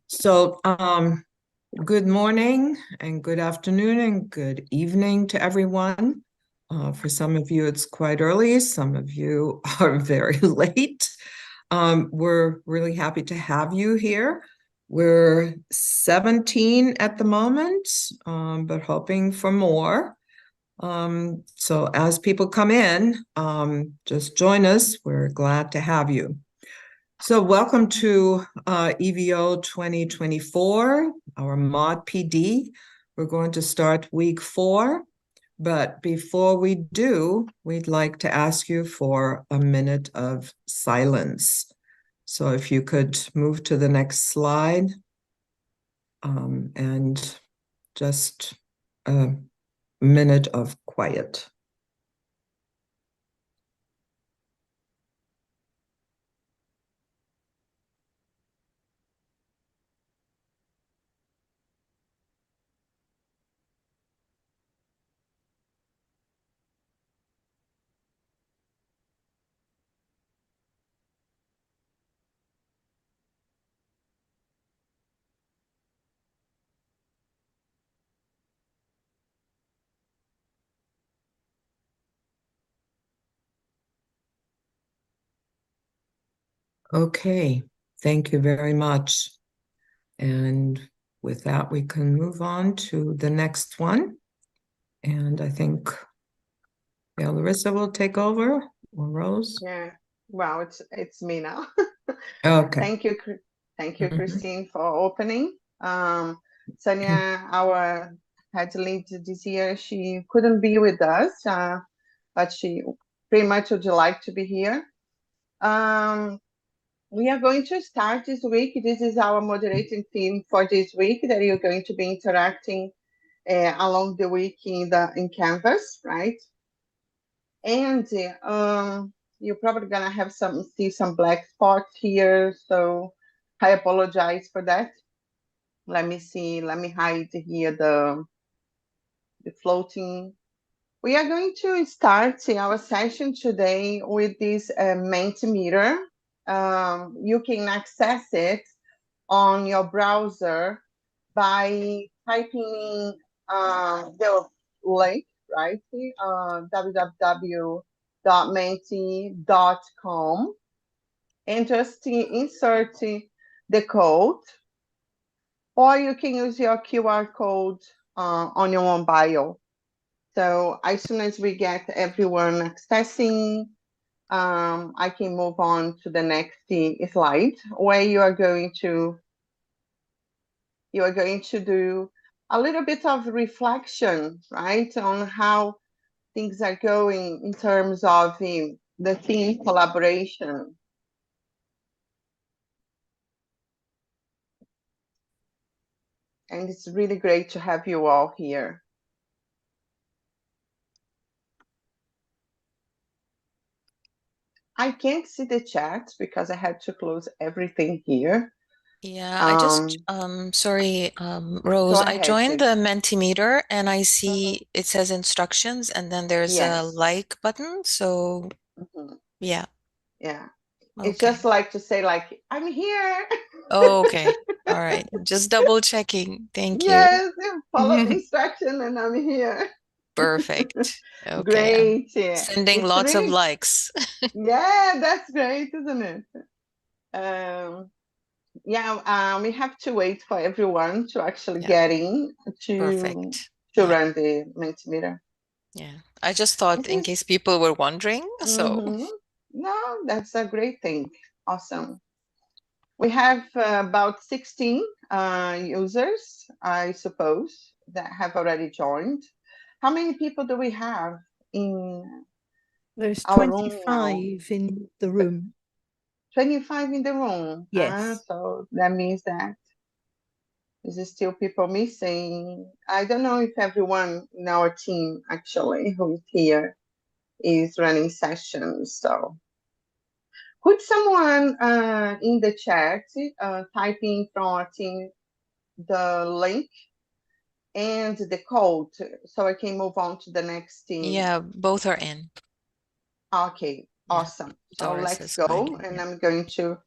So, good morning and good afternoon and good evening to everyone. For some of you, it's quite early. Some of you are very late. We're really happy to have you here. We're 17 at the moment, but hoping for more. So as people come in, just join us. We're glad to have you. So welcome to EVO 2024, our Mod PD. We're going to start week 4, but before we do, we'd like to ask you for a minute of silence. So if you could move to the next slide, and just a minute of quiet. Okay, thank you very much. And with that, we can move on to the next one. And I think, yeah, Larissa will take over, or Rose. Yeah, well, it's me now. Okay. Thank you, Christine, for opening. Sonia, our head lead this year, she couldn't be with us, but she pretty much would like to be here. We are going to start this week. This is our moderating team for this week that you're going to be interacting along the week in Canvas, right? And you're probably gonna have see some black spots here, so I apologize for that. Let me see. Let me hide here the floating. We are going to start our session today with this Mentimeter. You can access it on your browser by typing in the link, right? www.menti.com, and just insert the code, or you can use your QR code on your mobile. So as soon as we get everyone accessing, I can move on to the next slide, where you are going to do a little bit of reflection, right, on how things are going in terms of the team collaboration. And it's really great to have you all here. I can't see the chat because I had to close everything here. Yeah, I just, sorry, Rose, I joined the Mentimeter and I see it says instructions and then there's a like button. So yeah. Yeah. It's just like to say like, I'm here. Oh, okay. All right. Just double checking. Thank you. Yes, follow the instruction and I'm here. Perfect. Okay. Great. Sending it's lots of likes. Yeah, that's great, isn't it? Yeah, we have to wait for everyone to actually get in to run the Mentimeter. Yeah, I just thought in case people were wondering. So no, that's a great thing. Awesome. We have about 16 users, I suppose, that have already joined. How many people do we have in There's 25 in the room. 25 in the room? Yes. So that means that there's still people missing. I don't know if everyone in our team actually who is here is running sessions. So could someone in the chat type in from our team the link and the code so I can move on to the next team? Yeah, both are in. Okay, awesome. So let's go, and I'm going to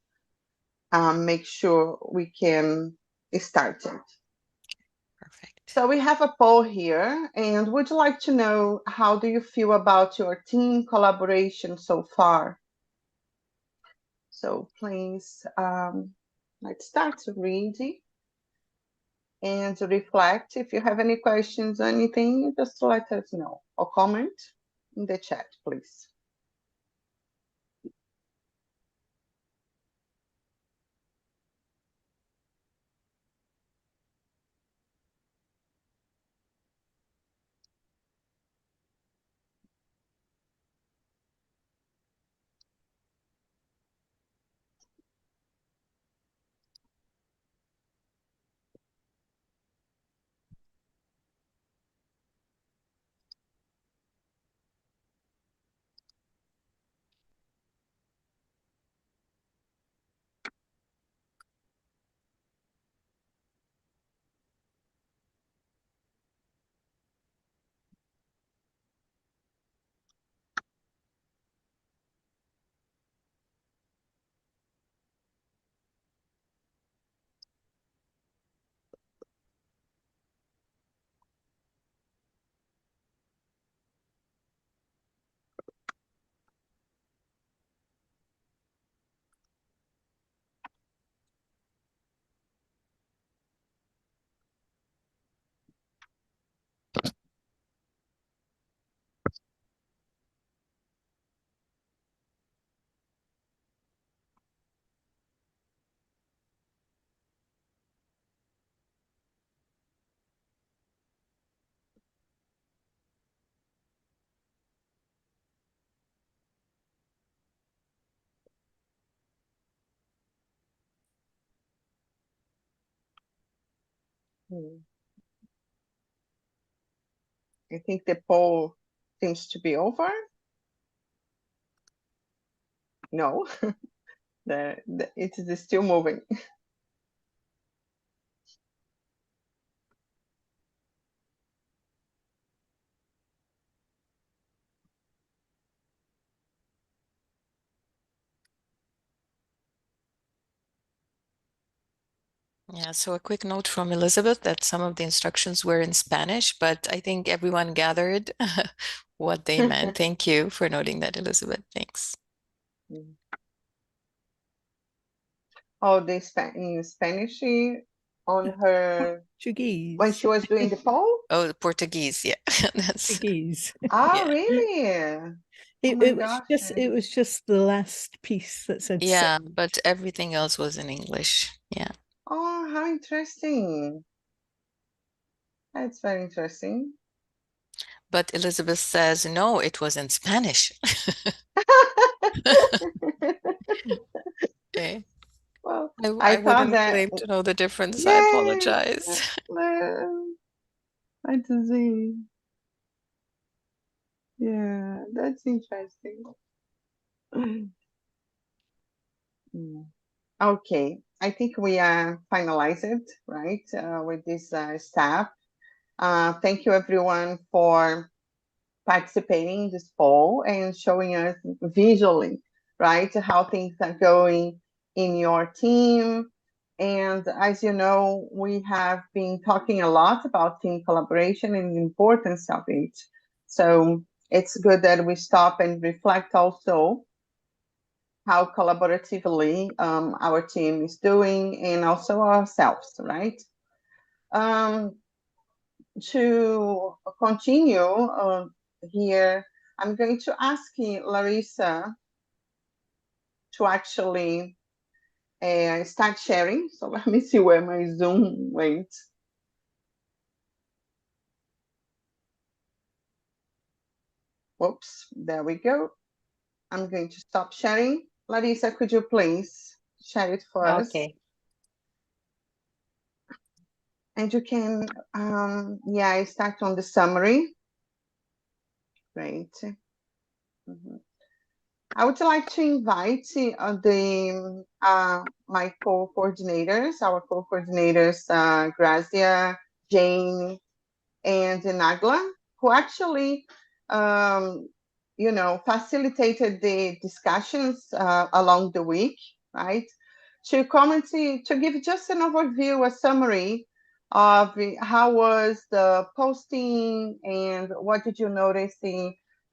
make sure we can start it. Perfect. So we have a poll here, and would you like to know how do you feel about your team collaboration so far? So please, let's start to read and reflect. If you have any questions or anything, just let us know or comment in the chat, please. I think the poll seems to be over. No, it is still moving. Yeah, so a quick note from Elizabeth that some of the instructions were in Spanish, but I think everyone gathered what they meant. Thank you for noting that, Elizabeth. Thanks. Oh, in Spanish on her Portuguese. when she was doing the poll? Oh, Portuguese, yeah. That's Portuguese. Oh, yeah. really? It was just the last piece that said yeah, but everything else was in English. Yeah. Oh, how interesting. That's very interesting. But Elizabeth says, no, it was in Spanish. Okay. Well, I thought wouldn't that, claim to know the difference. I yeah, apologize. I see. Yeah, that's interesting. Okay, I think we are finalized, right, with this step. Thank you everyone for participating in this poll and showing us visually, right, how things are going in your team. And as you know, we have been talking a lot about team collaboration and the importance of it. So it's good that we stop and reflect also how collaboratively our team is doing and also ourselves, right? To continue here, I'm going to ask Larissa to actually start sharing. So let me see where my Zoom went. Whoops, there we go. I'm going to stop sharing. Larissa, could you please share it for us? Okay. And you can, yeah, start on the summary. Great. I would like to invite my co-coordinators, our co-coordinators, Grazia, Jane, and Nagla, who actually, facilitated the discussions along the week, right? to comment, to give just an overview, a summary of how was the posting and what did you notice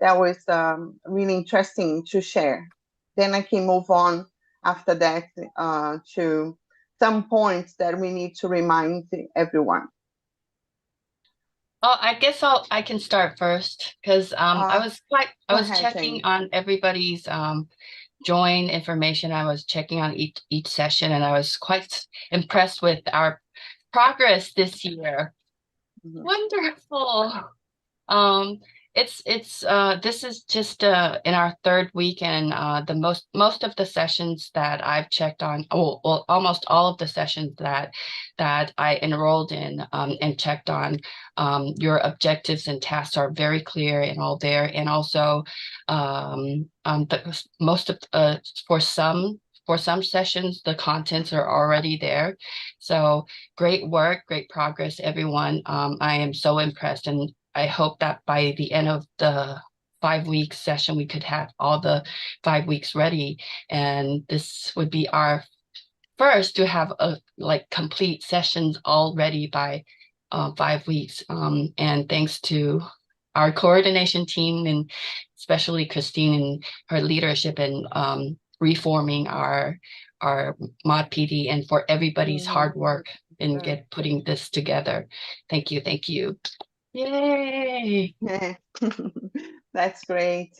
that was really interesting to share. Then I can move on after that to some points that we need to remind everyone. Oh, I guess I can start first because I was checking on everybody's join information. I was checking on each session, and I was quite impressed with our progress this year. Wonderful. This is just in our third week, and the most of the sessions that I've checked on, well, almost all of the sessions that I enrolled in and checked on, your objectives and tasks are very clear and all there, and also most of for some sessions the contents are already there. So great work, great progress, everyone. I am so impressed, and I hope that by the end of the 5-week session, we could have all the 5 weeks ready. And this would be our first to have complete sessions all ready by 5 weeks. And thanks to our coordination team, and especially Christine and her leadership in reforming our Mod PD, and for everybody's hard work in putting this together. Thank you. Thank you. Yay! That's great.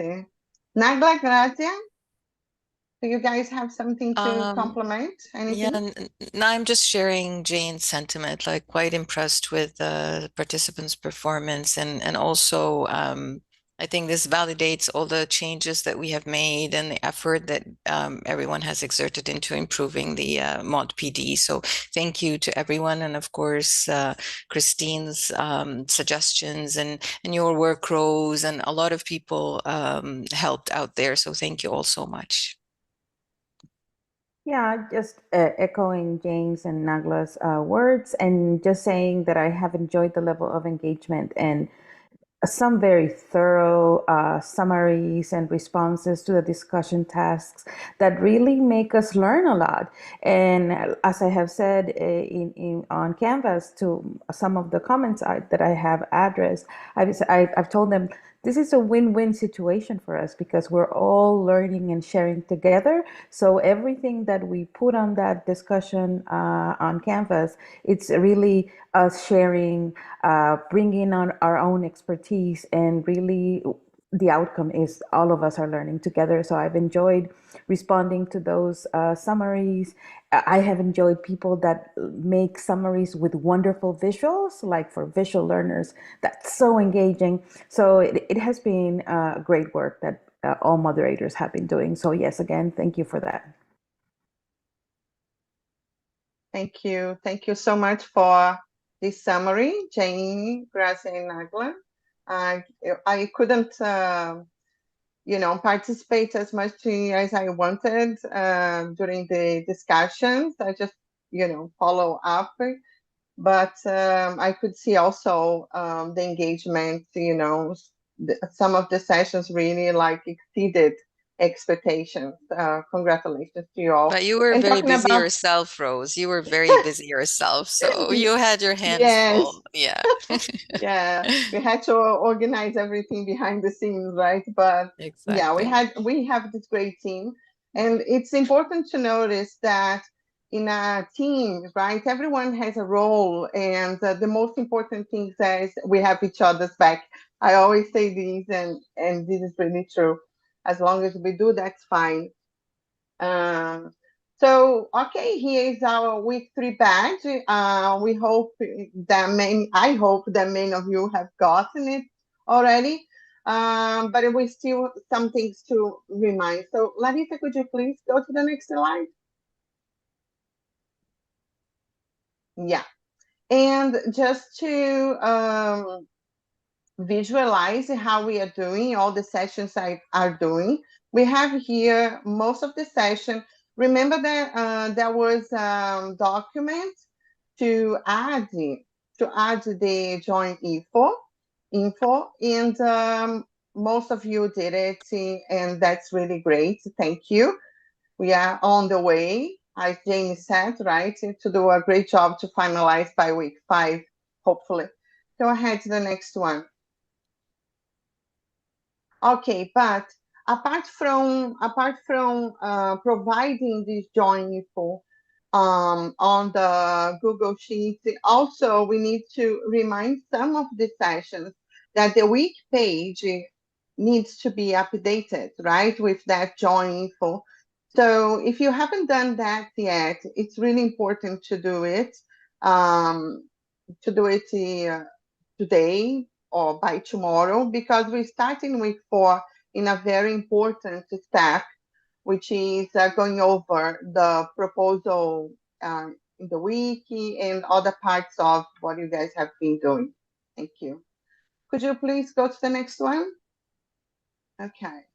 Nagla, Grazia, do you guys have something to compliment? Anything? Yeah, no, I'm just sharing Jane's sentiment, like quite impressed with the participants' performance, and also I think this validates all the changes that we have made and the effort that everyone has exerted into improving the Mod PD. So thank you to everyone, and of course Christine's suggestions and your work, Rose, and a lot of people helped out there. So thank you all so much. Yeah, just echoing James and Nagla's words, and just saying that I have enjoyed the level of engagement and some very thorough summaries and responses to the discussion tasks that really make us learn a lot. And as I have said on Canvas to some of the comments that I have addressed, I've told them this is a win-win situation for us because we're all learning and sharing together. So everything that we put on that discussion on Canvas, it's really us sharing, bringing on our own expertise, and really the outcome is all of us are learning together. So I've enjoyed responding to those summaries. I have enjoyed people that make summaries with wonderful visuals, like for visual learners. That's so engaging. So it has been great work that all moderators have been doing. So yes, again, thank you for that. Thank you. Thank you so much for this summary, Jane, Grazia, and Nagla. I couldn't, participate as much as I wanted during the discussions. I just, follow up. But I could see also the engagement, some of the sessions really exceeded expectations. Congratulations to you all. But you were very busy yourself, Rose. You were very busy yourself, so you had your hands full. Yeah. Yeah, we had to organize everything behind the scenes, right? But exactly. Yeah, we have this great team, and it's important to notice that in a team, right, everyone has a role, and the most important thing is we have each other's back. I always say this, and this is really true. As long as we do, that's fine. So, okay, here is our week 3 badge. We hope that I hope that many of you have gotten it already. But we still some things to remind. So, Larissa, could you please go to the next slide? Yeah, and just to visualize how we are doing, all the sessions are doing. We have here most of the session. Remember that there was document to add the join info, and most of you did it, and that's really great. Thank you. We are on the way. as Jane said, right, to do a great job to finalize by week 5, hopefully. Go ahead to the next one. Okay, but apart from providing this join info on the Google Sheets, also we need to remind some of the sessions that the week page needs to be updated, right, with that join info. So if you haven't done that yet, it's really important to do it. Today or by tomorrow, because we're starting week 4 in a very important step, which is going over the proposal in the wiki and other parts of what you guys have been doing. Thank you. Could you please go to the next one? Okay.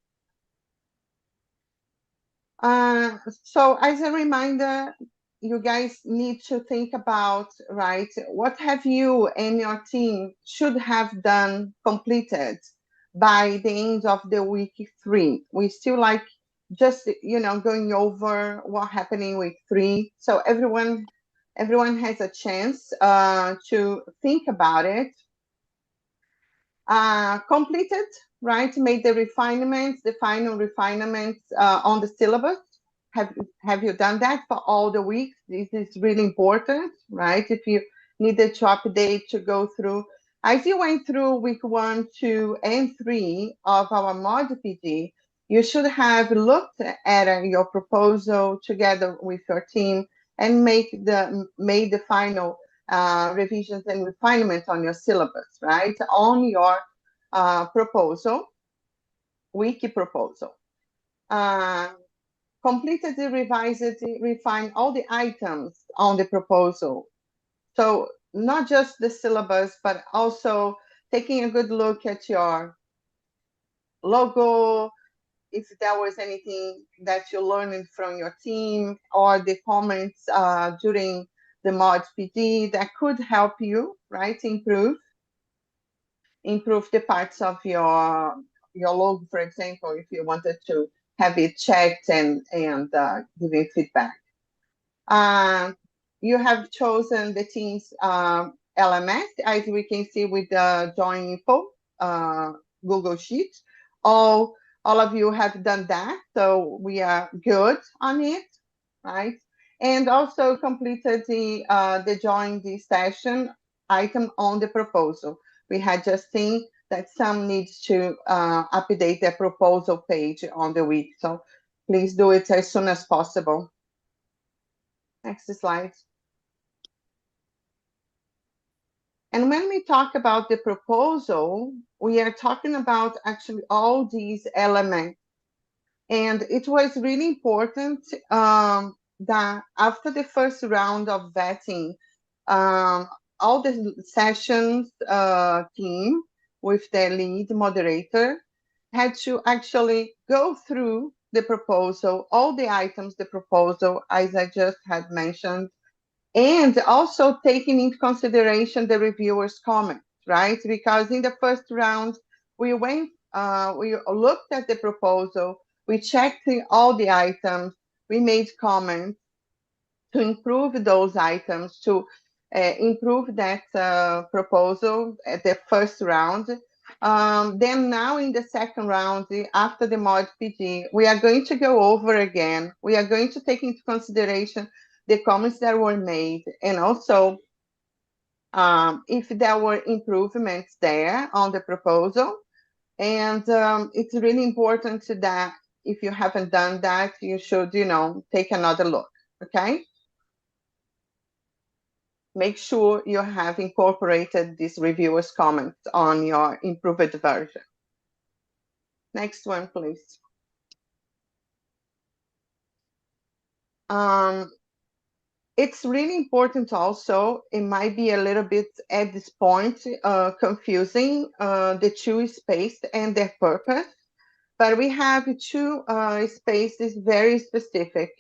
So as a reminder, you guys need to think about, right, what have you and your team should have done completed by the end of the week 3. We still like just, going over what happened in week 3. So everyone has a chance to think about it. Completed, right? Made the refinements, the final refinements on the syllabus. Have you done that for all the weeks? This is really important, right? If you needed to update, to go through. As you went through week 1, 2, and 3 of our Mod PD, you should have looked at your proposal together with your team and made the final revisions and refinements on your syllabus, right? On your proposal, wiki proposal. Completed, revised, refined all the items on the proposal. So not just the syllabus, but also taking a good look at your logo, if there was anything that you learned from your team, or the comments during the Mod PD that could help you, right, improve the parts of your logo, for example, if you wanted to have it checked and giving feedback. You have chosen the team's LMS, as we can see with the join info Google Sheet. All of you have done that, so we are good on it, right? And also completed the join this session item on the proposal. We had just seen that some needs to update their proposal page on the week, so please do it as soon as possible. Next slide. And when we talk about the proposal, we are talking about actually all these elements. And it was really important that after the first round of vetting, all the sessions team with their lead moderator had to actually go through the proposal, all the items, the proposal, as I just had mentioned, and also taking into consideration the reviewers' comments, right? Because in the first round, we looked at the proposal, we checked all the items, we made comments to improve those items, to improve that proposal at the first round. Then now in the second round, after the Mod PD, we are going to go over again. We are going to take into consideration the comments that were made, and also if there were improvements there on the proposal. And it's really important that if you haven't done that, you should, take another look, okay? Make sure you have incorporated these reviewers' comments on your improved version. Next one, please. It's really important also, it might be a little bit at this point confusing, the two spaces and their purpose, but we have two spaces very specific.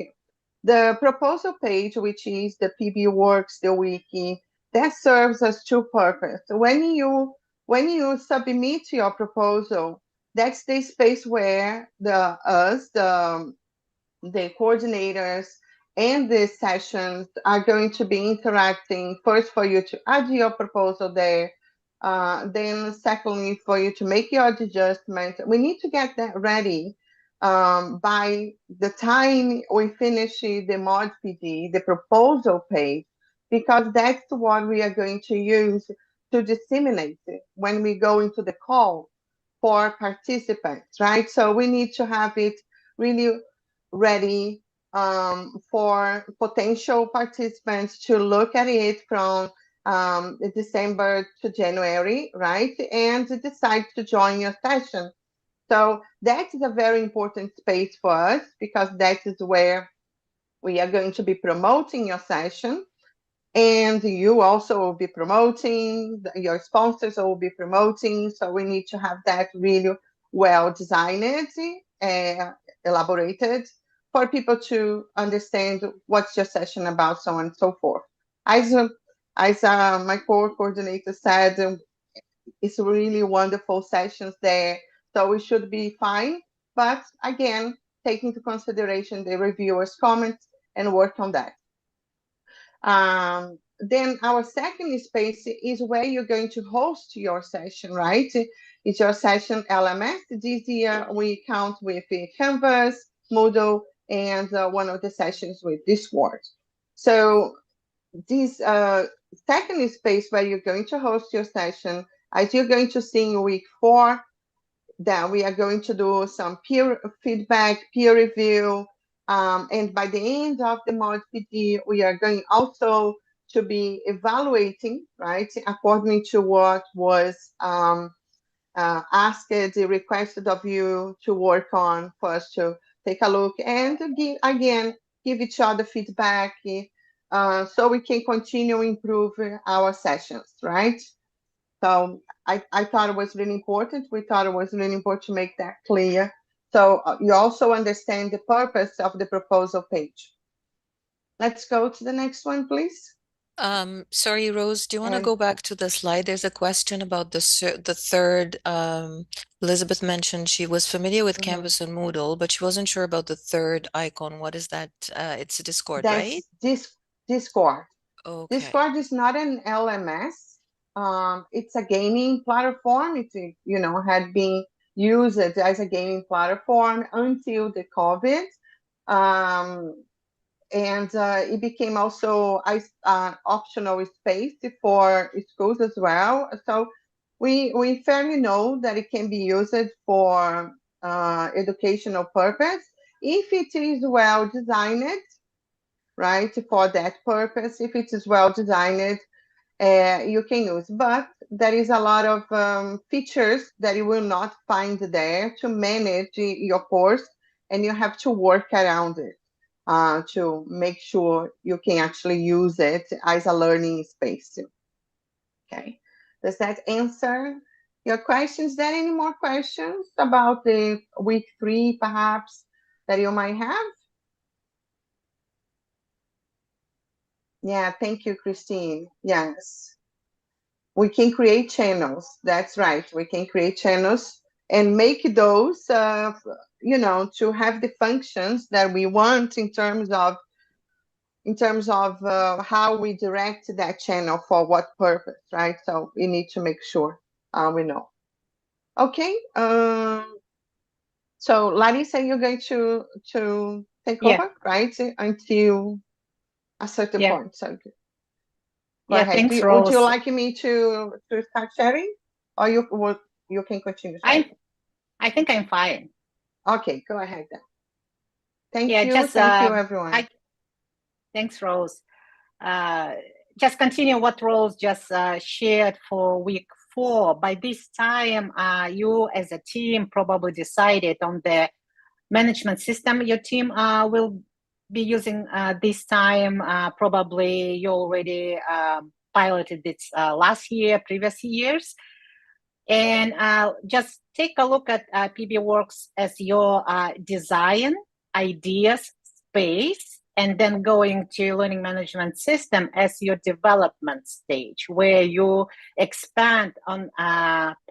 The proposal page, which is the PB Works, the wiki, that serves as two purposes. When you submit your proposal, that's the space where the coordinators and the sessions are going to be interacting first for you to add your proposal there. Then secondly, for you to make your adjustment. We need to get that ready by the time we finish the Mod PD, the proposal page, because that's what we are going to use to disseminate it when we go into the call for participants, right? So we need to have it really ready for potential participants to look at it from December to January, right? And decide to join your session. So that is a very important space for us, because that is where we are going to be promoting your session. And you also will be promoting, your sponsors will be promoting. So we need to have that really well designed, elaborated, for people to understand what's your session about, so on and so forth. As my coordinator said, it's really wonderful sessions there. So we should be fine. But again, take into consideration the reviewers' comments and work on that. Then our second space is where you're going to host your session, right? It's your session LMS. This year we count with Canvas, Moodle, and one of the sessions with Discord. So this second space where you're going to host your session, as you're going to see in week 4, that we are going to do some peer feedback, peer review, and by the end of the Mod PD, we are going also to be evaluating, right, according to what was asked, requested of you to work on, for us to take a look and give each other feedback, so we can continue improving our sessions, right? So I thought it was really important. We thought it was really important to make that clear. So you also understand the purpose of the proposal page. Let's go to the next one, please. Sorry, Rose, do you want to go back to the slide? There's a question about the third. Elizabeth mentioned she was familiar with Canvas and Moodle, but she wasn't sure about the third icon. What is that? It's a Discord, right? Discord. Okay. Discord is not an LMS. It's a gaming platform. It had been used as a gaming platform until the COVID. And it became also an optional space for schools as well. So we fairly know that it can be used for educational purpose if it is well designed, right, for that purpose. If it is well designed, you can use. But there is a lot of features that you will not find there to manage your course, and you have to work around it to make sure you can actually use it as a learning space. Okay, does that answer your questions? Is there any more questions about the week 3, perhaps, that you might have? Yeah, thank you, Christine. Yes, we can create channels. That's right. We can create channels and make those, to have the functions that we want in terms of how we direct that channel for what purpose, right? So we need to make sure we know. Okay. So Larissa, you're going to take over, right? Until a certain point. So go ahead. Thanks, Rose. Would you like me to start sharing, or you can continue sharing? I think I'm fine. Okay, go ahead then. Thank you. Thank you, everyone. Thanks, Rose. Just continue what Rose just shared for week 4. By this time, you as a team probably decided on the management system your team will be using this time. Probably you already piloted this last year, previous years. And just take a look at PBWorks as your design, ideas, space, and then going to learning management system as your development stage, where you expand on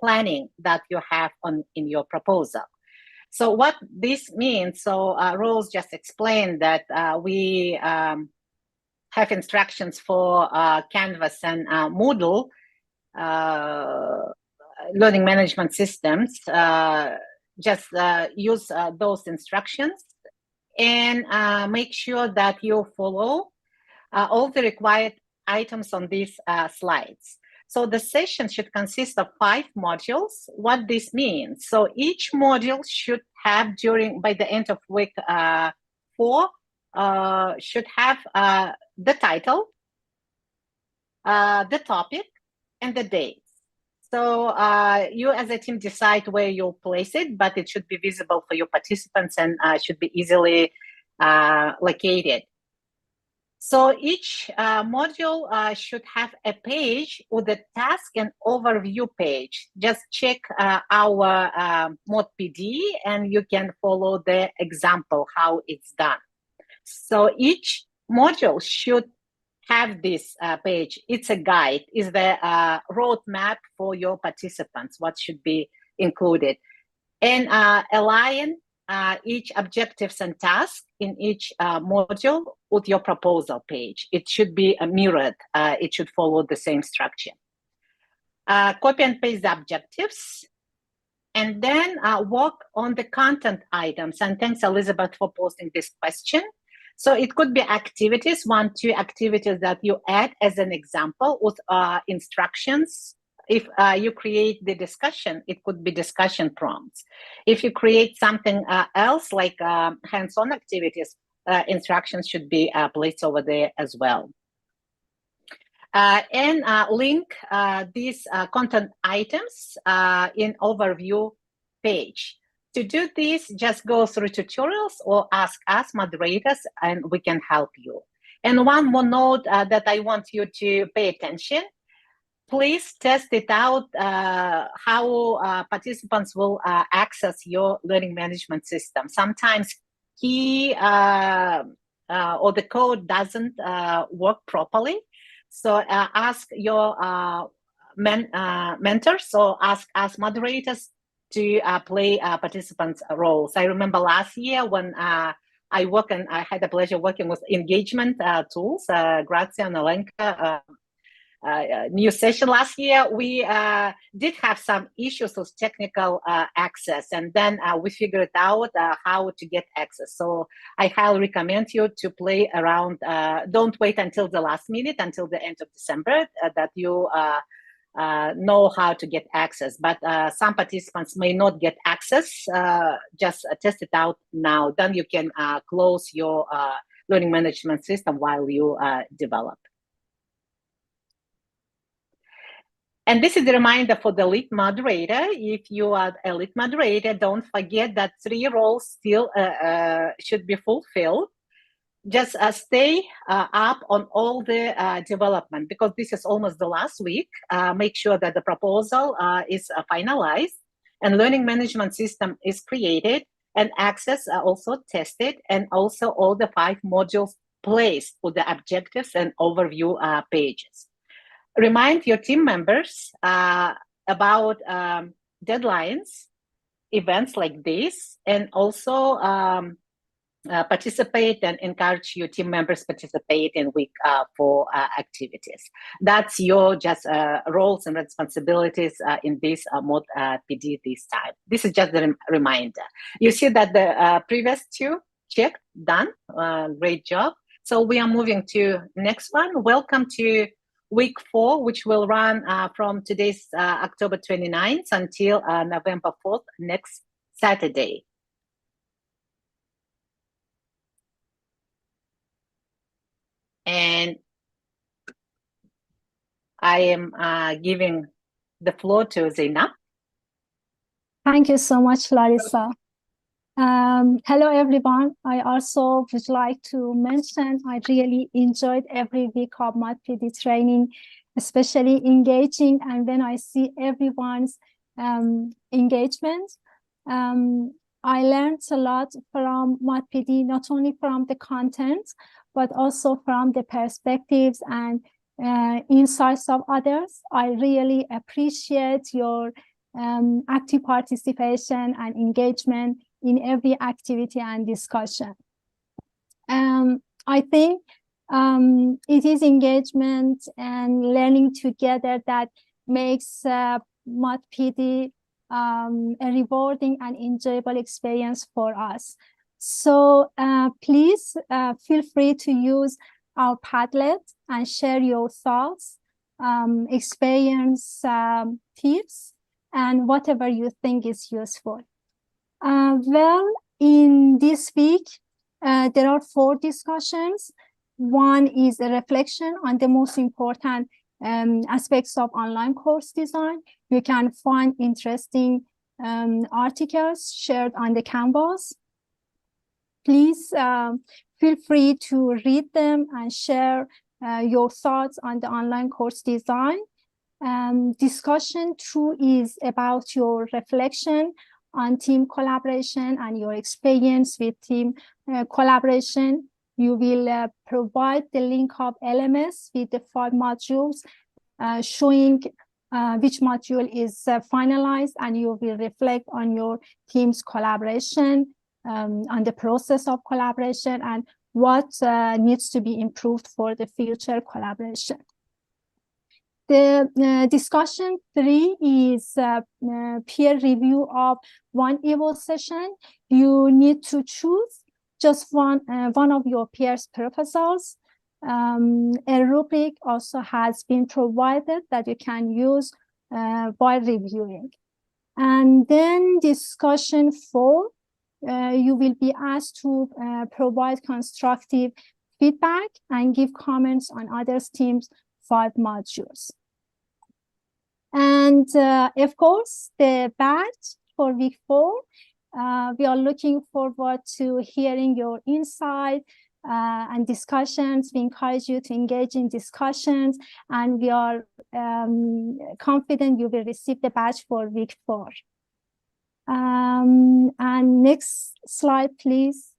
planning that you have in your proposal. So what this means, so Rose just explained that we have instructions for Canvas and Moodle learning management systems. Just use those instructions and make sure that you follow all the required items on these slides. So the session should consist of 5 modules. What this means, so each module should have by the end of week 4, should have the title, the topic, and the dates. So you as a team decide where you place it, but it should be visible for your participants and should be easily located. So each module should have a page with a task and overview page. Just check our Mod PD and you can follow the example how it's done. So each module should have this page. It's a guide, is the roadmap for your participants, what should be included. And align each objectives and tasks in each module with your proposal page. It should be mirrored. It should follow the same structure. Copy and paste the objectives, and then work on the content items. And thanks, Elizabeth, for posting this question. So it could be activities, 1, 2 activities that you add as an example with instructions. If you create the discussion, it could be discussion prompts. If you create something else like hands-on activities, instructions should be placed over there as well. And link these content items in overview page. To do this, just go through tutorials or ask us moderators and we can help you. And one more note that I want you to pay attention. Please test it out how participants will access your learning management system. Sometimes key or the code doesn't work properly. So ask your mentors or ask us moderators to play participants' roles. I remember last year when I had the pleasure working with engagement tools, Grazia and Alenka, new session last year, we did have some issues with technical access, and then we figured out how to get access. So I highly recommend you to play around. Don't wait until the last minute, until the end of December, that you know how to get access. But some participants may not get access. Just test it out now. Then you can close your learning management system while you develop. And this is a reminder for the lead moderator. If you are a lead moderator, don't forget that 3 roles still should be fulfilled. Just stay up on all the development, because this is almost the last week. Make sure that the proposal is finalized and learning management system is created and access also tested, and also all the 5 modules placed with the objectives and overview pages. Remind your team members about deadlines, events like this, and also participate and encourage your team members participate in week 4 activities. That's your just roles and responsibilities in this Mod PD this time. This is just a reminder. You see that the previous 2 checked, done, great job. So we are moving to next one. Welcome to week 4, which will run from today's October 29th until November 4th, next Saturday. And I am giving the floor to Zainab. Thank you so much, Larissa. Hello, everyone. I also would like to mention I really enjoyed every week of Mod PD training, especially engaging. And when I see everyone's engagement, I learned a lot from Mod PD, not only from the content, but also from the perspectives and insights of others. I really appreciate your active participation and engagement in every activity and discussion. I think it is engagement and learning together that makes Mod PD a rewarding and enjoyable experience for us. So please feel free to use our Padlet and share your thoughts, experience, tips, and whatever you think is useful. Well, in this week, there are 4 discussions. One is a reflection on the most important aspects of online course design. You can find interesting articles shared on the Canvas. Please feel free to read them and share your thoughts on the online course design. Discussion 2 is about your reflection on team collaboration and your experience with team collaboration. You will provide the link of LMS with the 5 modules showing which module is finalized, and you will reflect on your team's collaboration, on the process of collaboration, and what needs to be improved for the future collaboration. The discussion 3 is peer review of one EVO session. You need to choose just one of your peers' proposals. A rubric also has been provided that you can use while reviewing. And then discussion 4, you will be asked to provide constructive feedback and give comments on other teams' 5 modules. And of course, the badge for week 4, we are looking forward to hearing your insight and discussions. We encourage you to engage in discussions, and we are confident you will receive the badge for week 4. And next slide, please.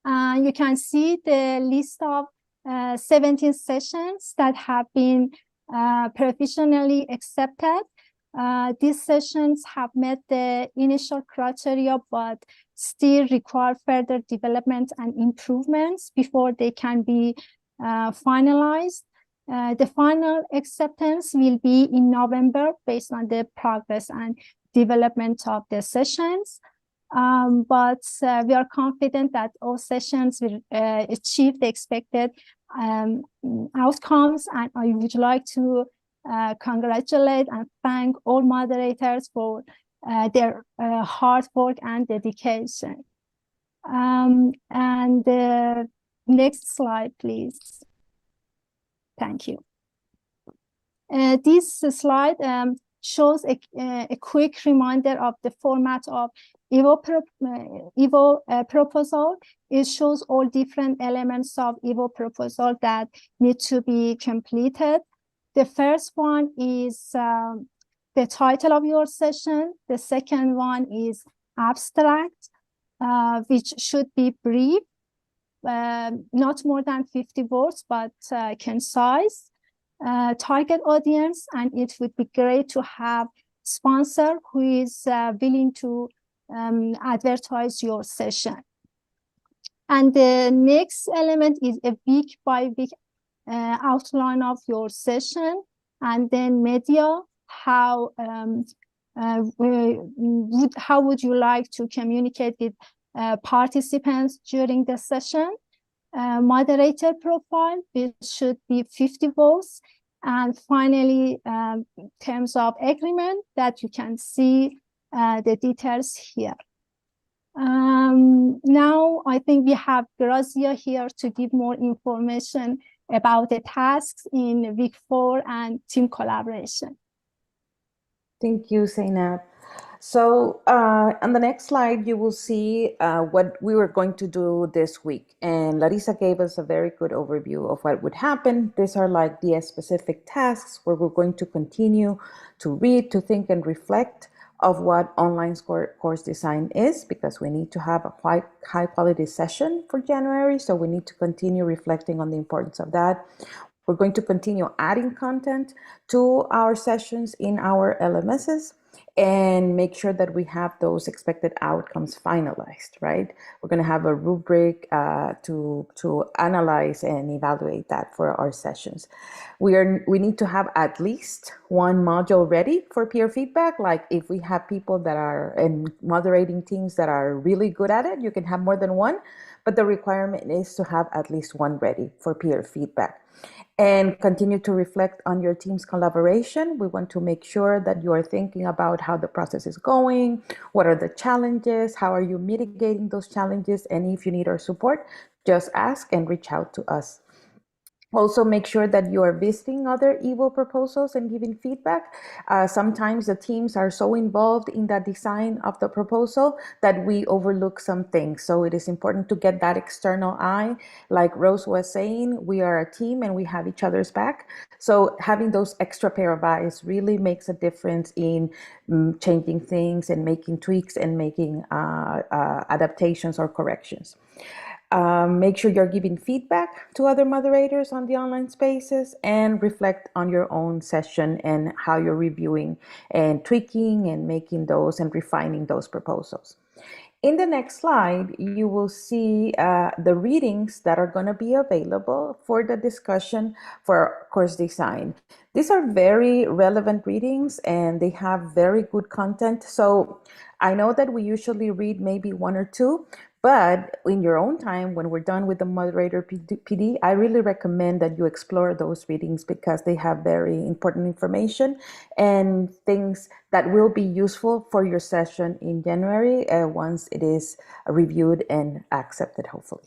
You can see the list of 17 sessions that have been professionally accepted. These sessions have met the initial criteria, but still require further development and improvements before they can be finalized. The final acceptance will be in November based on the progress and development of the sessions. But we are confident that all sessions will achieve the expected outcomes, and I would like to congratulate and thank all moderators for their hard work and dedication. And the next slide, please. Thank you. This slide shows a quick reminder of the format of EVO proposal. It shows all different elements of EVO proposal that need to be completed. The first one is the title of your session. The second one is abstract, which should be brief, not more than 50 words, but concise. Target audience, and it would be great to have sponsor who is willing to advertise your session. And the next element is a week by week outline of your session, and then media. How would you like to communicate with participants during the session? Moderator profile, which should be 50 words. And finally, terms of agreement that you can see the details here. Now, I think we have Grazia here to give more information about the tasks in week 4 and team collaboration. Thank you, Zainab. So on the next slide, you will see what we were going to do this week. And Larissa gave us a very good overview of what would happen. These are like the specific tasks where we're going to continue to read, to think, and reflect of what online course design is, because we need to have a quite high quality session for January. So we need to continue reflecting on the importance of that. We're going to continue adding content to our sessions in our LMSs and make sure that we have those expected outcomes finalized, right? We're going to have a rubric to analyze and evaluate that for our sessions. We need to have at least one module ready for peer feedback. Like if we have people that are in moderating teams that are really good at it, you can have more than one, but the requirement is to have at least one ready for peer feedback. And continue to reflect on your team's collaboration. We want to make sure that you are thinking about how the process is going, what are the challenges, how are you mitigating those challenges, and if you need our support, just ask and reach out to us. Also, make sure that you are visiting other EVO proposals and giving feedback. Sometimes the teams are so involved in the design of the proposal that we overlook some things. So it is important to get that external eye. Like Rose was saying, we are a team and we have each other's back. So having those extra pair of eyes really makes a difference in changing things and making tweaks and making adaptations or corrections. Make sure you're giving feedback to other moderators on the online spaces and reflect on your own session and how you're reviewing and tweaking and making those and refining those proposals. In the next slide, you will see the readings that are going to be available for the discussion for course design. These are very relevant readings and they have very good content. So I know that we usually read maybe one or two, but in your own time, when we're done with the Moderator PD, I really recommend that you explore those readings because they have very important information and things that will be useful for your session in January once it is reviewed and accepted, hopefully.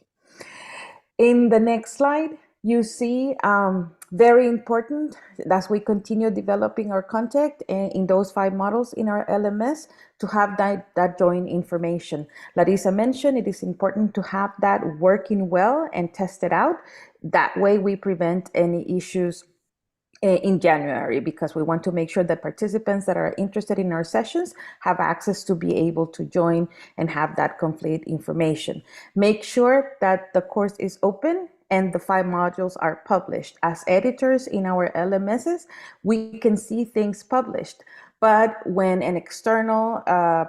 In the next slide, you see very important as we continue developing our content in those 5 models in our LMS to have that joint information. Larissa mentioned it is important to have that working well and test it out. That way we prevent any issues in January, because we want to make sure that participants that are interested in our sessions have access to be able to join and have that complete information. Make sure that the course is open and the 5 modules are published. As editors in our LMSs, we can see things published. But when an external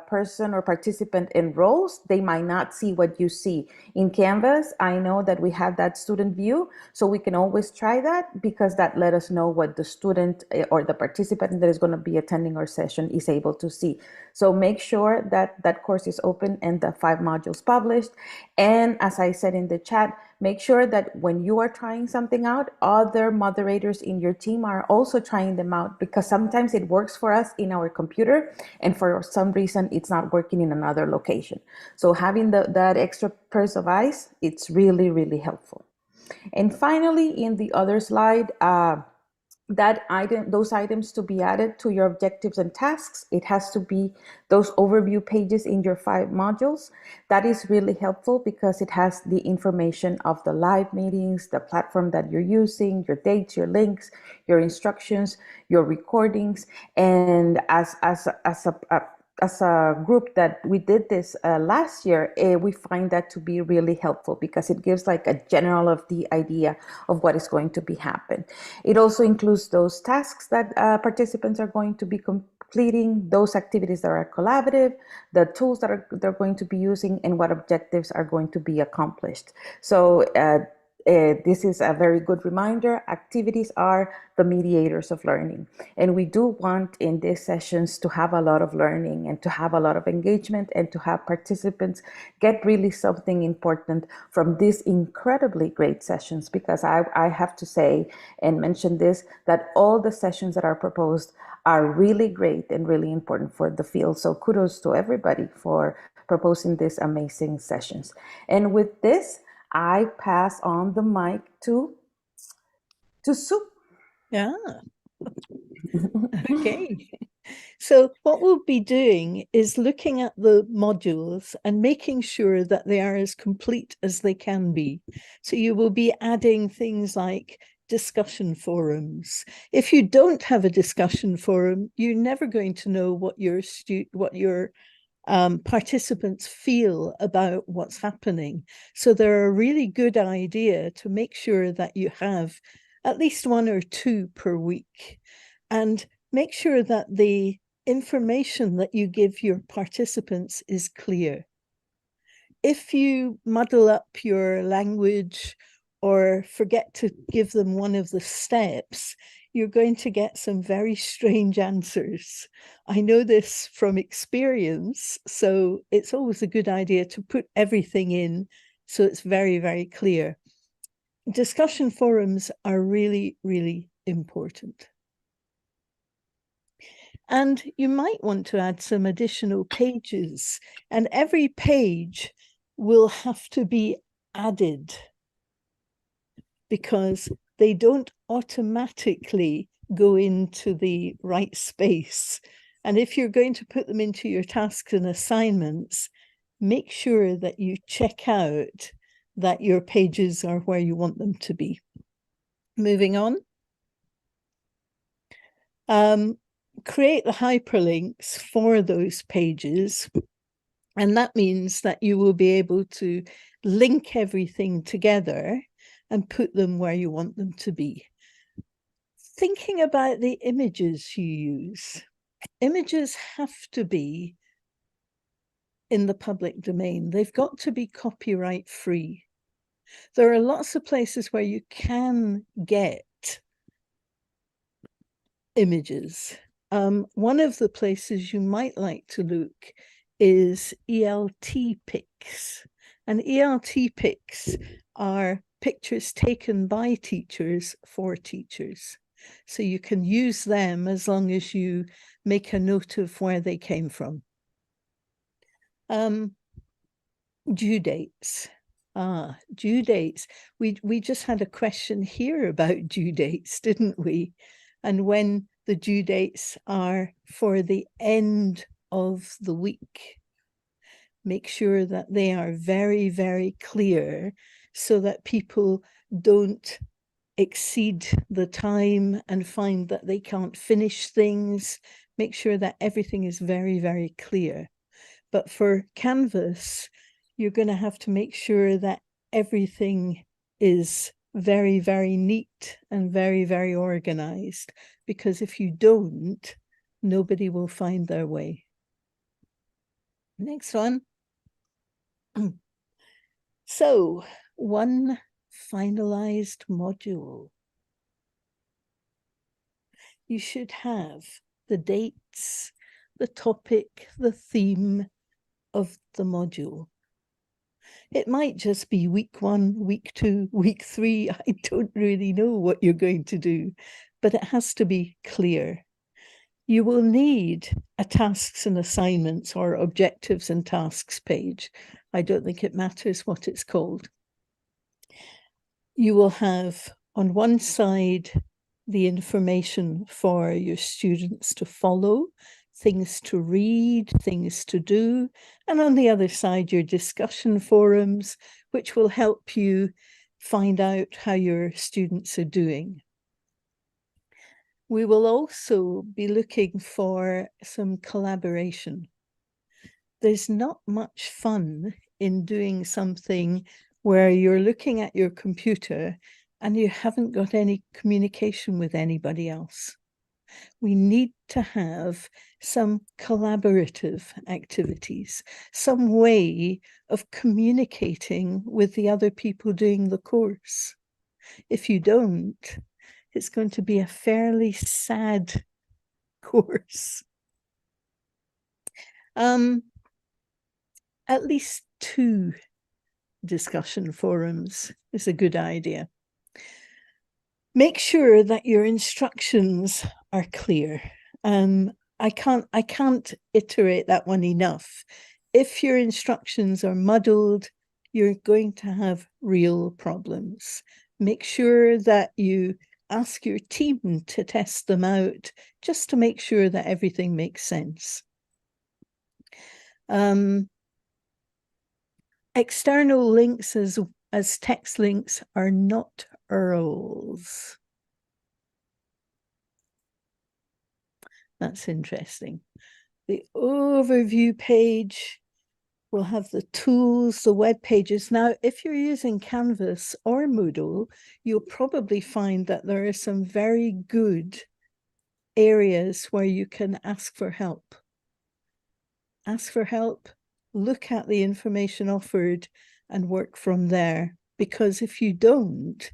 person or participant enrolls, they might not see what you see. In Canvas, I know that we have that student view, so we can always try that because that let us know what the student or the participant that is going to be attending our session is able to see. So make sure that that course is open and the 5 modules published. And as I said in the chat, make sure that when you are trying something out, other moderators in your team are also trying them out, because sometimes it works for us in our computer and for some reason it's not working in another location. So having that extra pairs of eyes, it's really, really helpful. And finally, in the other slide, those items to be added to your objectives and tasks, it has to be those overview pages in your 5 modules. That is really helpful because it has the information of the live meetings, the platform that you're using, your dates, your links, your instructions, your recordings. And as a group that we did this last year, we find that to be really helpful because it gives like a general of the idea of what is going to be happening. It also includes those tasks that participants are going to be completing, those activities that are collaborative, the tools that they're going to be using, and what objectives are going to be accomplished. So this is a very good reminder. Activities are the mediators of learning. And we do want in these sessions to have a lot of learning and to have a lot of engagement and to have participants get really something important from these incredibly great sessions, because I have to say and mention this, that all the sessions that are proposed are really great and really important for the field. So kudos to everybody for proposing these amazing sessions. And with this, I pass on the mic to Sue. Yeah. Okay. So what we'll be doing is looking at the modules and making sure that they are as complete as they can be. So you will be adding things like discussion forums. If you don't have a discussion forum, you're never going to know what your participants feel about what's happening. So they're a really good idea to make sure that you have at least 1 or 2 per week, and make sure that the information that you give your participants is clear. If you muddle up your language or forget to give them one of the steps, you're going to get some very strange answers. I know this from experience, so it's always a good idea to put everything in so it's very, very clear. Discussion forums are really, really important. And you might want to add some additional pages, and every page will have to be added because they don't automatically go into the right space. And if you're going to put them into your tasks and assignments, make sure that you check out that your pages are where you want them to be. Moving on. Create the hyperlinks for those pages. And that means that you will be able to link everything together and put them where you want them to be. Thinking about the images you use. Images have to be in the public domain. They've got to be copyright free. There are lots of places where you can get images. One of the places you might like to look is ELT pics. And ELT pics are pictures taken by teachers for teachers. So you can use them as long as you make a note of where they came from. Due dates. Due dates. We just had a question here about due dates, didn't we? And when the due dates are for the end of the week. Make sure that they are very, very clear so that people don't exceed the time and find that they can't finish things. Make sure that everything is very, very clear. But for Canvas, you're going to have to make sure that everything is very, very neat and very, very organized, because if you don't, nobody will find their way. Next one. So, one finalized module. You should have the dates, the topic, the theme of the module. It might just be week 1, week 2, week 3. I don't really know what you're going to do, but it has to be clear. You will need a tasks and assignments or objectives and tasks page. I don't think it matters what it's called. You will have on one side the information for your students to follow, things to read, things to do, and on the other side your discussion forums, which will help you find out how your students are doing. We will also be looking for some collaboration. There's not much fun in doing something where you're looking at your computer and you haven't got any communication with anybody else. We need to have some collaborative activities, some way of communicating with the other people doing the course. If you don't, it's going to be a fairly sad course. At least 2 discussion forums is a good idea. Make sure that your instructions are clear. I can't iterate that one enough. If your instructions are muddled, you're going to have real problems. Make sure that you ask your team to test them out just to make sure that everything makes sense. External links as text links are not URLs. That's interesting. The overview page We'll have the tools, the web pages. Now, if you're using Canvas or Moodle, you'll probably find that there are some very good areas where you can ask for help. Ask for help, look at the information offered and work from there. Because if you don't,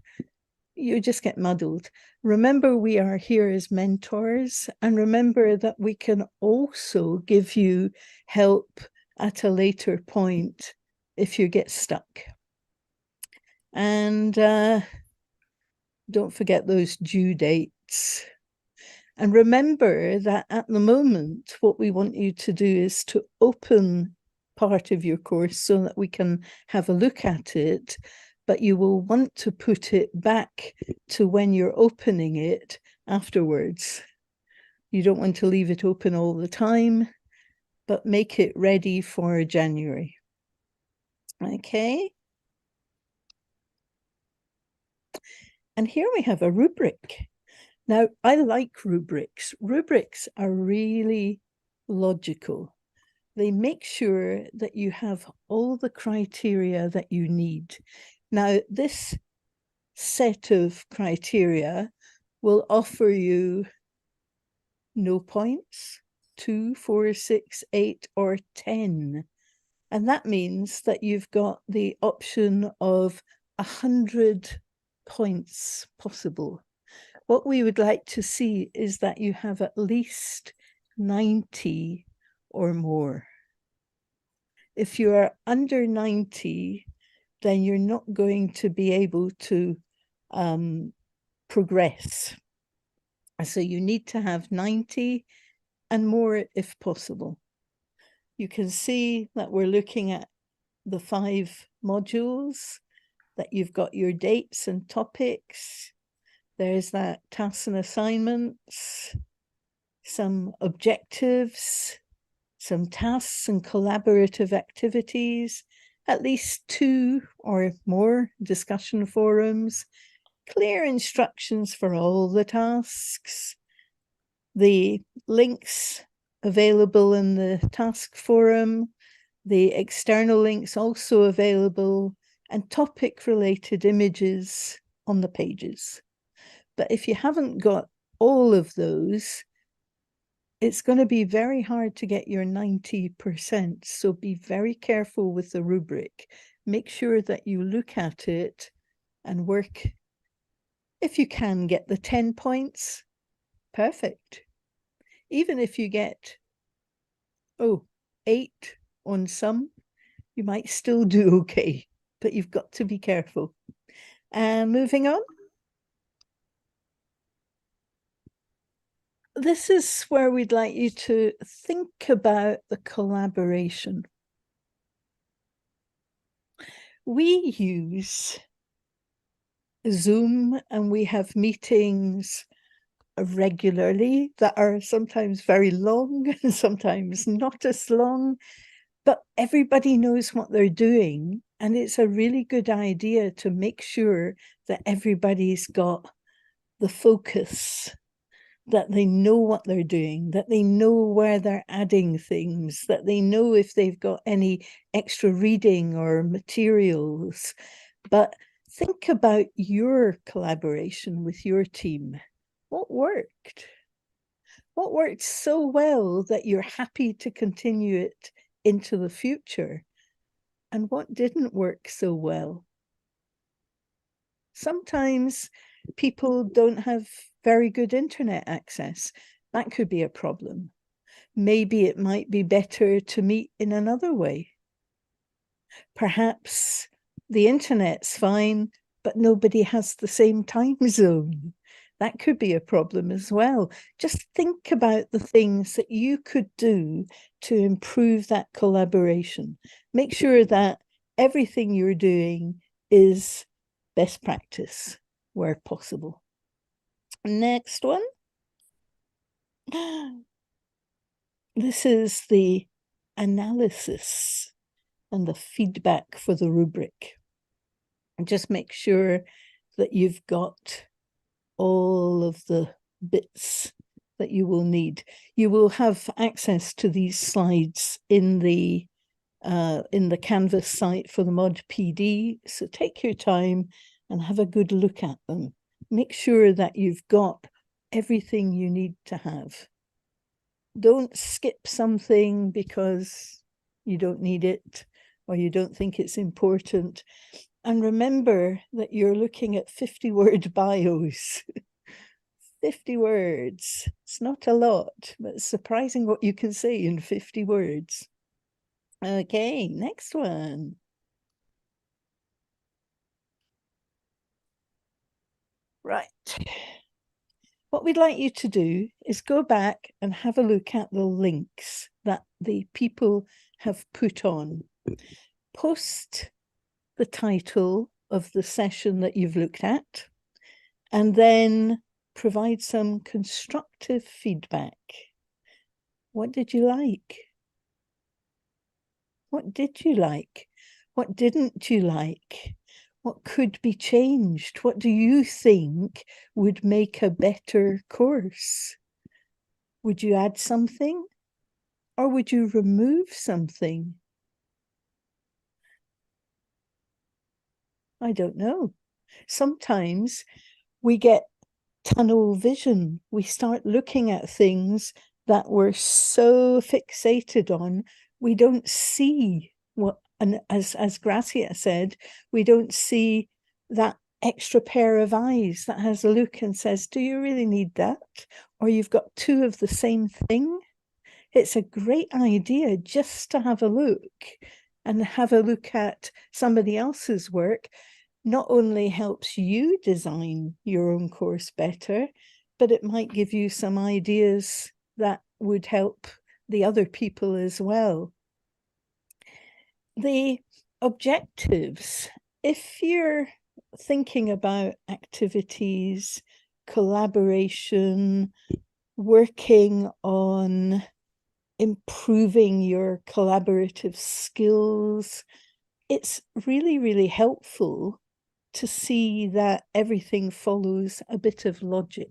you just get muddled. Remember, we are here as mentors, and remember that we can also give you help at a later point if you get stuck. And don't forget those due dates. And remember that at the moment, what we want you to do is to open part of your course so that we can have a look at it, but you will want to put it back to when you're opening it afterwards. You don't want to leave it open all the time, but make it ready for January. Okay. And here we have a rubric. Now, I like rubrics. Rubrics are really logical. They make sure that you have all the criteria that you need. Now, this set of criteria will offer you no points, 2, 4, 6, 8, or 10. And that means that you've got the option of 100 points possible. What we would like to see is that you have at least 90 or more. If you are under 90, then you're not going to be able to progress. So you need to have 90 and more if possible. You can see that we're looking at the 5 modules, that you've got your dates and topics. There's that tasks and assignments, some objectives, some tasks and collaborative activities, at least 2 or more discussion forums, clear instructions for all the tasks, the links available in the task forum, the external links also available, and topic-related images on the pages. But if you haven't got all of those, it's going to be very hard to get your 90%. So be very careful with the rubric. Make sure that you look at it and work. If you can get the 10 points, perfect. Even if you get, 8 on some, you might still do okay, but you've got to be careful. And moving on. This is where we'd like you to think about the collaboration. We use Zoom and we have meetings regularly that are sometimes very long, sometimes not as long, but everybody knows what they're doing. And it's a really good idea to make sure that everybody's got the focus, that they know what they're doing, that they know where they're adding things, that they know if they've got any extra reading or materials. But think about your collaboration with your team. What worked? What worked so well that you're happy to continue it into the future? And what didn't work so well? Sometimes people don't have very good internet access. That could be a problem. Maybe it might be better to meet in another way. Perhaps the internet's fine, but nobody has the same time zone. That could be a problem as well. Just think about the things that you could do to improve that collaboration. Make sure that everything you're doing is best practice where possible. Next one. This is the analysis and the feedback for the rubric. And just make sure that you've got all of the bits that you will need. You will have access to these slides in the in the Canvas site for the Mod PD. So take your time and have a good look at them. Make sure that you've got everything you need to have. Don't skip something because you don't need it or you don't think it's important. And remember that you're looking at 50-word bios. 50 words. It's not a lot, but it's surprising what you can say in 50 words. Okay, next one. Right. What we'd like you to do is go back and have a look at the links that the people have put on. Post the title of the session that you've looked at, and then provide some constructive feedback. What did you like? What did you like? What didn't you like? What could be changed? What do you think would make a better course? Would you add something? Or would you remove something? I don't know. Sometimes we get tunnel vision. We start looking at things that we're so fixated on, we don't see what, and as Gracia said, we don't see that extra pair of eyes that has a look and says, do you really need that? Or you've got two of the same thing. It's a great idea just to have a look and have a look at somebody else's work. Not only helps you design your own course better, but it might give you some ideas that would help the other people as well. The objectives, if you're thinking about activities, collaboration, working on improving your collaborative skills, it's really, really helpful to see that everything follows a bit of logic.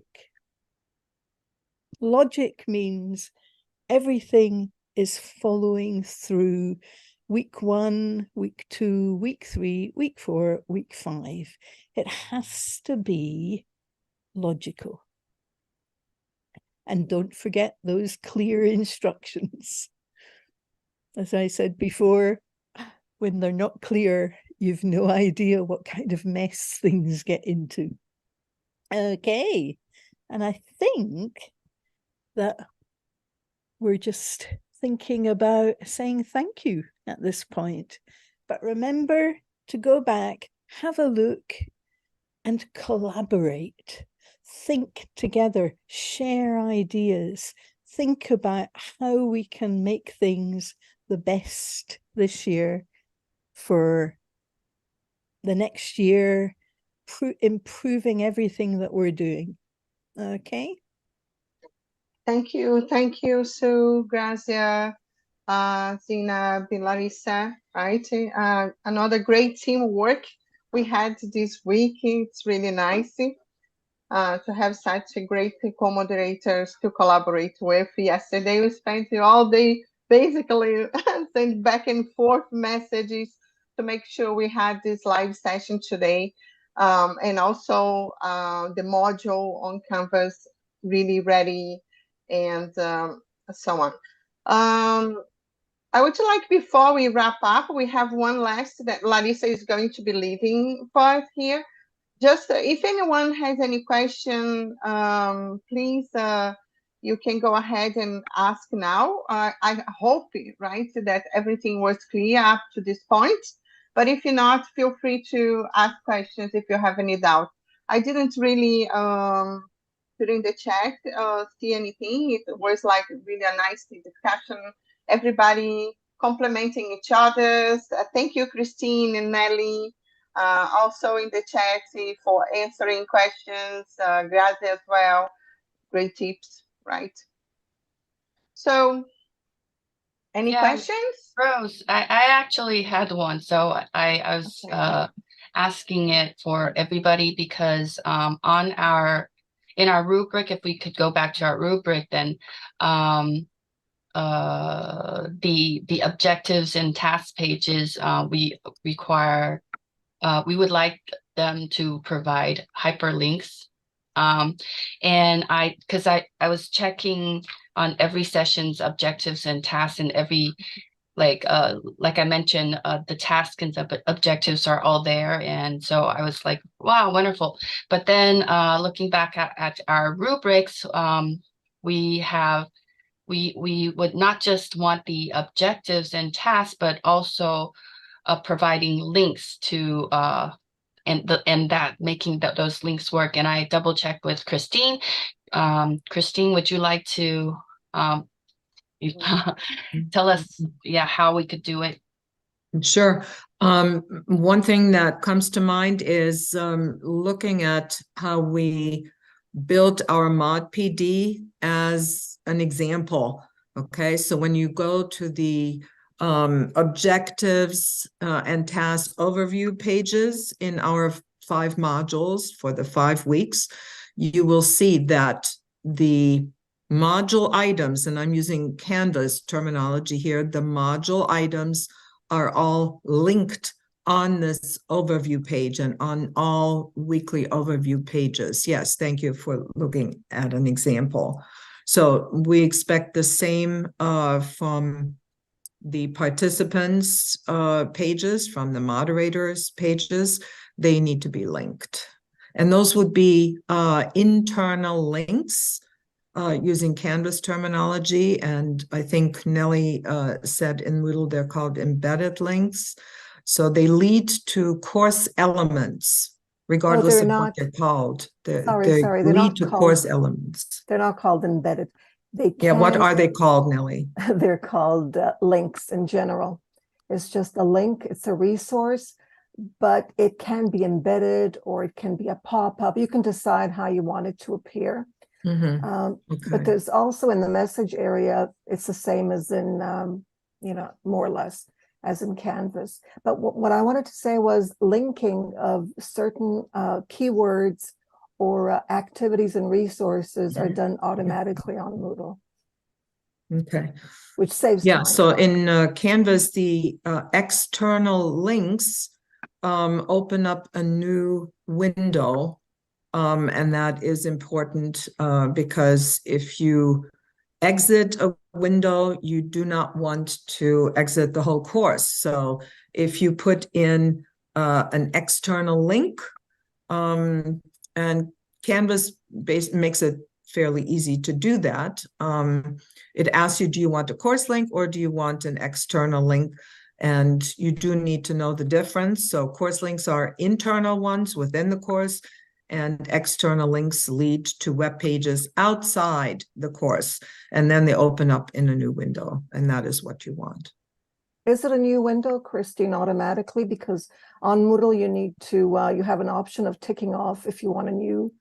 Logic means everything is following through week 1, week 2, week 3, week 4, week 5. It has to be logical. And don't forget those clear instructions. As I said before, when they're not clear, you've no idea what kind of mess things get into. Okay, and I think that we're just thinking about saying thank you at this point. But remember to go back, have a look, and collaborate. Think together, share ideas, think about how we can make things the best this year for the next year, improving everything that we're doing. Okay? Thank you, Sue, Grazia, Zina, Larissa, right? Another great teamwork we had this week. It's really nice to have such a great co-moderators to collaborate with. Yesterday we spent all day basically send back and forth messages to make sure we had this live session today. And also the module on Canvas really ready and so on. I would like, before we wrap up, we have one last that Larissa is going to be leading for us here. Just if anyone has any question, please, you can go ahead and ask now. I hope, right, that everything was clear up to this point. But if you're not, feel free to ask questions if you have any doubt. I didn't really, during the chat, see anything. It was like really a nice discussion. Everybody complimenting each other. Thank you, Christine and Nelly. Also in the chat for answering questions, Grazie as well. Great tips, right? So, any questions? Rose, I actually had one. So I was asking it for everybody because in our rubric, if we could go back to our rubric, then the objectives and task pages, we require, we would like them to provide hyperlinks. And because I was checking on every session's objectives and tasks, and every, like I mentioned, the tasks and the objectives are all there. And so I was like, wow, wonderful. But then looking back at our rubrics, we would not just want the objectives and tasks, but also providing links to and that making those links work. And I double checked with Christine. Christine, would you like to tell us, how we could do it? Sure. One thing that comes to mind is looking at how we built our Mod PD as an example. Okay, so when you go to the objectives and task overview pages in our 5 modules for the 5 weeks, you will see that the module items, and I'm using Canvas terminology here, the module items are all linked on this overview page and on all weekly overview pages. Yes, thank you for looking at an example. So we expect the same from the participants pages, from the moderators pages. They need to be linked. And those would be internal links using Canvas terminology. And I think Nellie said in Moodle they're called embedded links. So they lead to course elements, regardless of what they're called. They lead to course elements. They're not called embedded. What are they called, Nellie? They're called links in general. It's just a link. It's a resource, but it can be embedded or it can be a pop-up. You can decide how you want it to appear. But there's also in the message area, it's the same as in, more or less as in Canvas. But what I wanted to say was linking of certain keywords or activities and resources are done automatically on Moodle. Okay. Which saves time. So in Canvas, the external links open up a new window. And that is important because if you exit a window, you do not want to exit the whole course. So if you put in an external link, and Canvas makes it fairly easy to do that. It asks you, do you want a course link or do you want an external link? And you do need to know the difference. So course links are internal ones within the course, and external links lead to web pages outside the course, and then they open up in a new window, and that is what you want. Is it a new window, Christine, automatically? Because on Moodle, you need to, you have an option of ticking off if you want a new,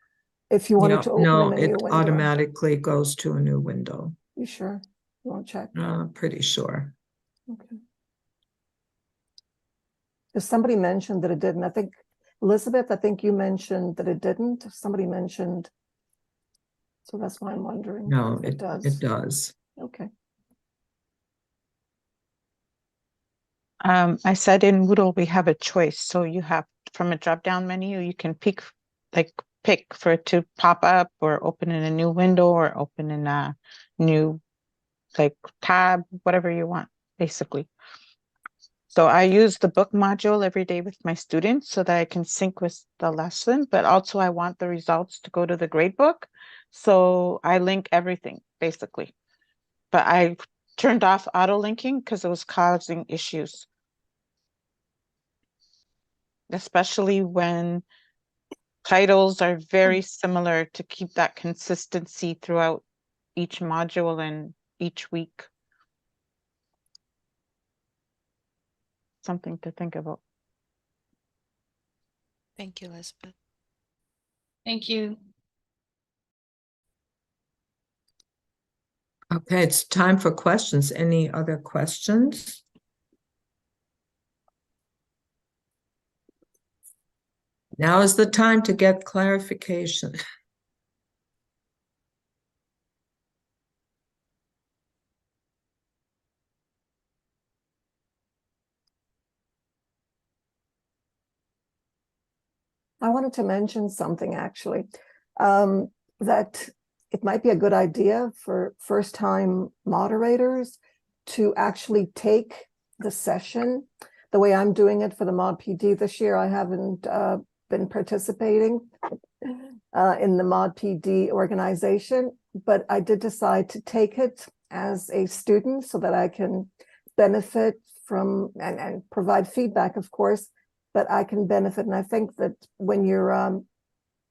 if you wanted to open in a new window. No, it automatically goes to a new window. You sure? You won't check? Pretty sure. Okay. Because somebody mentioned that it didn't. I think, Elizabeth, I think you mentioned that it didn't. Somebody mentioned. So that's why I'm wondering. No, it does. It does. Okay. I said in Moodle we have a choice. So you have, from a drop-down menu, you can pick for it to pop up or open in a new window or open in a new tab, whatever you want, basically. So I use the book module every day with my students so that I can sync with the lesson, but also I want the results to go to the gradebook. So I link everything, basically. But I turned off auto linking because it was causing issues. Especially when titles are very similar, to keep that consistency throughout each module and each week. Something to think about. Thank you, Elizabeth. Thank you. Okay, it's time for questions. Any other questions? Now is the time to get clarification. . I wanted to mention something actually, that it might be a good idea for first-time moderators to actually take the session. The way I'm doing it for the Mod PD this year, I haven't been participating in the Mod PD organization, but I did decide to take it as a student so that I can benefit from and provide feedback, of course, but I can benefit. And I think that when you're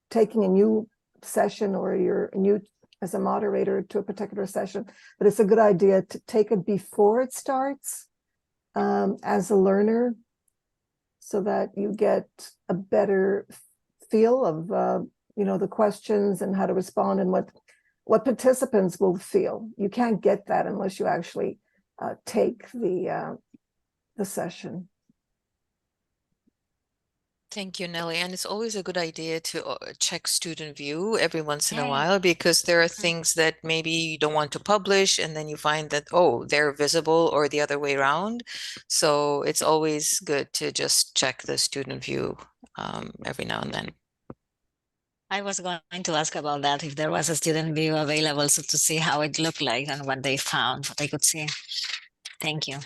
taking a new session or you're new as a moderator to a particular session, but it's a good idea to take it before it starts as a learner so that you get a better feel of the questions and how to respond and what participants will feel. You can't get that unless you actually take the session. Thank you, Nelly. And it's always a good idea to check student view every once in a while, because there are things that maybe you don't want to publish and then you find that, oh, they're visible, or the other way around. So it's always good to just check the student view every now and then. I was going to ask about that, if there was a student view available, so to see how it looked like and what they found, what they could see. Thank you.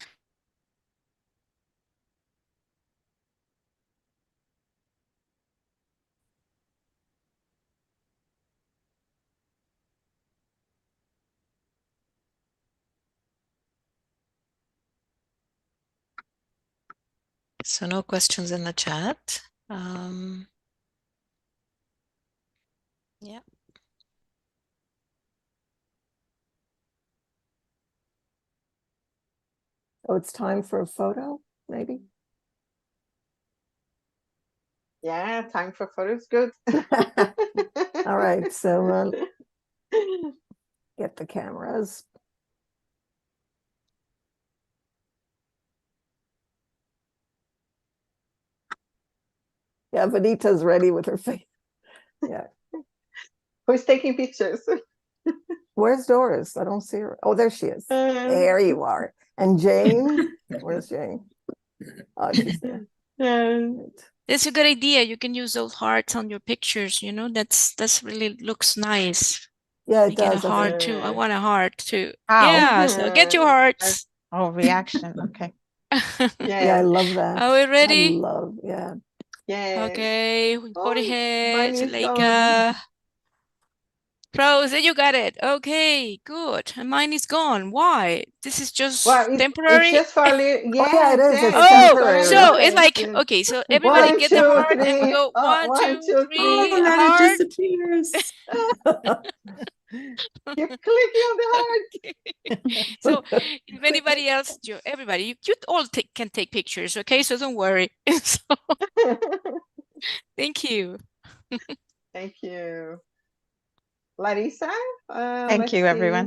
So no questions in the chat. Yeah. Oh, it's time for a photo, maybe? Yeah, time for photos, good. All right, so get the cameras. Yeah, Vanita's ready with her face. Yeah. Who's taking pictures? Where's Doris? I don't see her. Oh, there she is. There you are. And Jane? Where's Jane? Oh, she's there. It's a good idea. You can use those hearts on your pictures, that's really looks nice. Yeah, it You get does. a heart too. I want a heart too. Ow. Yeah, so get your hearts. Oh, reaction. Okay. Yeah, I love that. Are we ready? Yeah. Okay, Jorge, mine is Zuleika. Rose, you got it. Okay, good. And mine is gone. Why? This is just temporary. It's just for a little, yeah, yeah, it is. It's temporary. So it's like, okay, so everybody get the heart and we go 1, 2, 3, Oh, then heart. it disappears. Keep clicking on the heart. So if anybody else, everybody, you all can take pictures, okay? So don't worry. Thank you. Thank you. Larissa? Thank you, everyone.